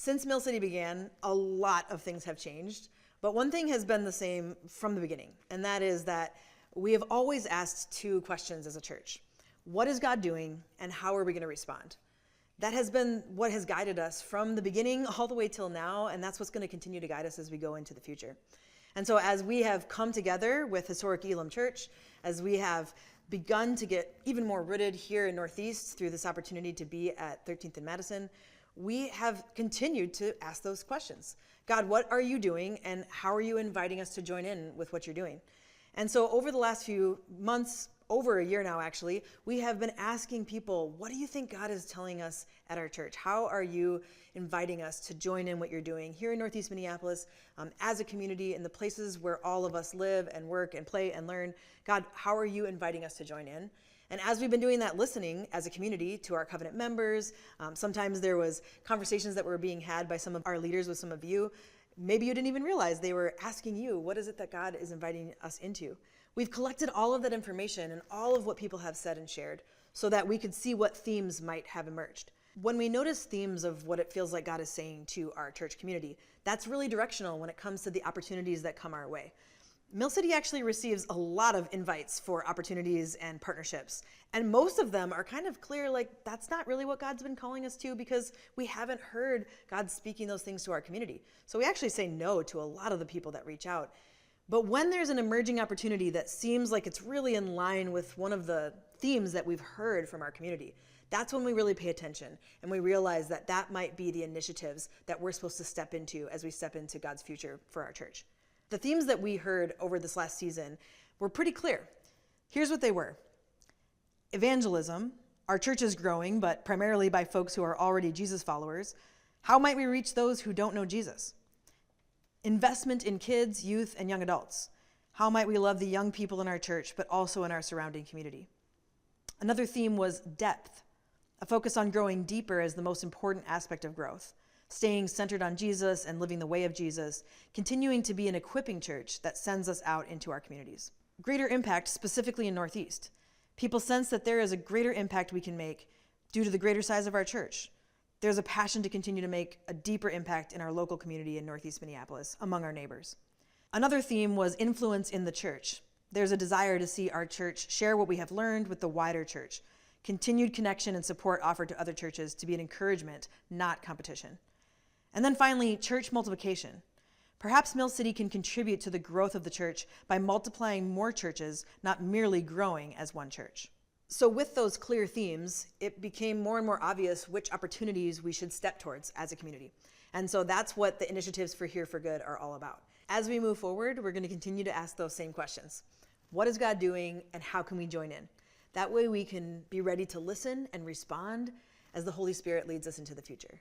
Since Mill City began, a lot of things have changed, but one thing has been the same from the beginning, and that is that we have always asked two questions as a church. What is God doing, and how are we going to respond? That has been what has guided us from the beginning all the way till now, and that's what's going to continue to guide us as we go into the future. And so as we have come together with Historic Elam Church, as we have begun to get even more rooted here in Northeast through this opportunity to be at 13th and Madison, we have continued to ask those questions. God, what are you doing, and how are you inviting us to join in with what you're doing? And so over the last few months, over a year now actually, we have been asking people, what do you think God is telling us at our church? How are you inviting us to join in what you're doing here in Northeast Minneapolis as a community in the places where all of us live and work and play and learn? God, how are you inviting us to join in? And as we've been doing that listening as a community to our covenant members, sometimes there was conversations that were being had by some of our leaders with some of you. Maybe you didn't even realize they were asking you, what is it that God is inviting us into? We've collected all of that information and all of what people have said and shared so that we could see what themes might have emerged. When we notice themes of what it feels like God is saying to our church community, that's really directional when it comes to the opportunities that come our way. Mill City actually receives a lot of invites for opportunities and partnerships, and most of them are kind of clear, like that's not really what God's been calling us to because we haven't heard God speaking those things to our community. So we actually say no to a lot of the people that reach out. But when there's an emerging opportunity that seems like it's really in line with one of the themes that we've heard from our community, that's when we really pay attention and we realize that that might be the initiatives that we're supposed to step into as we step into God's future for our church. The themes that we heard over this last season were pretty clear. Here's what they were. Evangelism, our church is growing, but primarily by folks who are already Jesus followers. How might we reach those who don't know Jesus? Investment in kids, youth, and young adults. How might we love the young people in our church, but also in our surrounding community? Another theme was depth, a focus on growing deeper as the most important aspect of growth. Staying centered on Jesus and living the way of Jesus, continuing to be an equipping church that sends us out into our communities. Greater impact, specifically in Northeast. People sense that there is a greater impact we can make due to the greater size of our church. There's a passion to continue to make a deeper impact in our local community in Northeast Minneapolis, among our neighbors. Another theme was influence in the church. There's a desire to see our church share what we have learned with the wider church. Continued connection and support offered to other churches to be an encouragement, not competition. And then finally, church multiplication. Perhaps Mill City can contribute to the growth of the church by multiplying more churches, not merely growing as one church. So with those clear themes, it became more and more obvious which opportunities we should step towards as a community. And so that's what the initiatives for Here for Good are all about. As we move forward, we're going to continue to ask those same questions. What is God doing, and how can we join in? That way we can be ready to listen and respond as the Holy Spirit leads us into the future.